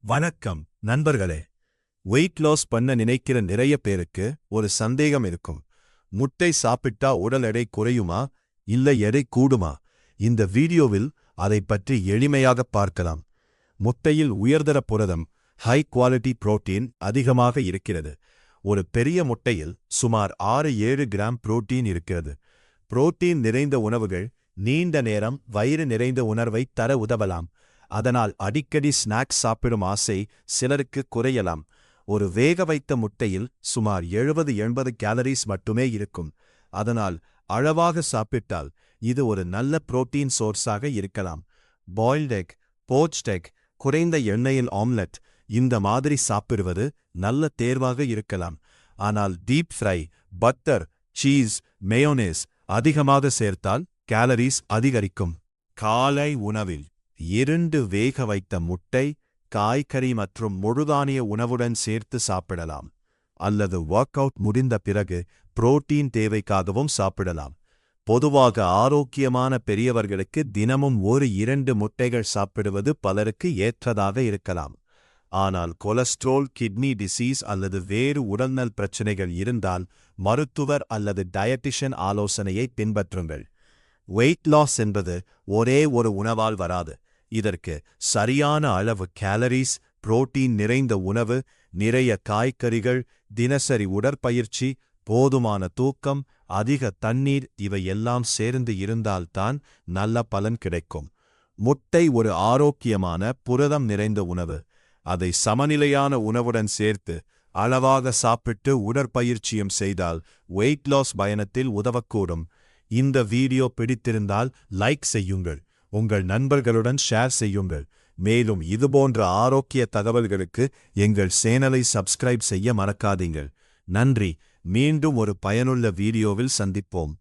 வணக்கம் நண்பர்களே. Weight loss பண்ண நினைக்கிற நிறைய பேருக்கு ஒரு சந்தேகம் இருக்கும். முட்டை சாப்பிட்டா உடல் எடை குறையுமா இல்ல எடை கூடுமா? இந்த வீடியோவில் அதை பற்றி எளிமையாக பார்க்கலாம். முட்டையில் உயர்தர புரதம், ஹை குவாலிட்டி புரோட்டீன் அதிகமாக இருக்கிறது. ஒரு பெரிய முட்டையில் சுமார் 6-7 கிராம் புரோட்டீன் இருக்கிறது. புரோட்டீன் நிறைந்த உணவுகள் நீண்ட நேரம் வயிறு நிறைந்த உணர்வை தர உதவலாம். அதனால் அடிக்கடி ஸ்நாக்ஸ் சாப்பிடும் ஆசை சிலருக்கு குறையலாம். ஒரு வேக வைத்த முட்டையில் சுமார் 70-80 கேலரிஸ் மட்டுமே இருக்கும். அதனால் அளவாக சாப்பிட்டால் இது ஒரு நல்ல புரோட்டீன் சோர்ஸாக இருக்கலாம். பாயில்ட் எக், போச்ட் எக், குறைந்த எண்ணெயில் ஆம்லெட் இந்த மாதிரி சாப்பிடுவது நல்ல தேர்வாக இருக்கலாம். ஆனால் டீப் ஃப்ரை, பட்டர், சீஸ், மேயோனேஸ் அதிகமாக சேர்த்தால் கேலரிஸ் அதிகரிக்கும். காலை உணவில் 2 வேக வைத்த முட்டை, காய்கறி மற்றும் முழுதானிய உணவுடன் சேர்த்து சாப்பிடலாம். அல்லது ஒர்க் அவுட் முடிந்த பிறகு புரோட்டீன் தேவைக்காகவும் சாப்பிடலாம். பொதுவாக ஆரோக்கியமான பெரியவர்களுக்கு தினமும் 1-2 முட்டைகள் சாப்பிடுவது பலருக்கு ஏற்றதாக இருக்கலாம். ஆனால் கொலஸ்ட்ரால், கிட்னி டிசீஸ் அல்லது வேறு உடல்நல பிரச்சினைகள் இருந்தால் மருத்துவர் அல்லது டயட்டிஷியன் ஆலோசனையை பின்பற்றுங்கள். வெயிட் லாஸ் என்பது ஒரே ஒரு உணவால் வராது. இதற்கு சரியான அளவு கேலரிஸ், புரோட்டீன் நிறைந்த உணவு, நிறைய காய்கறிகள், தினசரி உடற்பயிற்சி, போதுமான தூக்கம், அதிக தண்ணீர் இவையெல்லாம் சேர்ந்து இருந்தால்தான் நல்ல பலன் கிடைக்கும். முட்டை ஒரு ஆரோக்கியமான புரதம் நிறைந்த உணவு. அதை சமநிலையான உணவுடன் சேர்த்து அளவாக சாப்பிட்டு உடற்பயிற்சியும் செய்தால் வெயிட் லாஸ் பயணத்தில் உதவக்கூடும். இந்த வீடியோ பிடித்திருந்தால் லைக் செய்யுங்கள். உங்கள் நண்பர்களுடன் ஷேர் செய்யுங்கள். மேலும் இதுபோன்ற ஆரோக்கிய தகவல்களுக்கு எங்கள் சேனலை சப்ஸ்கிரைப் செய்ய மறக்காதீங்கள். நன்றி. மீண்டும் ஒரு பயனுள்ள வீடியோவில் சந்திப்போம்.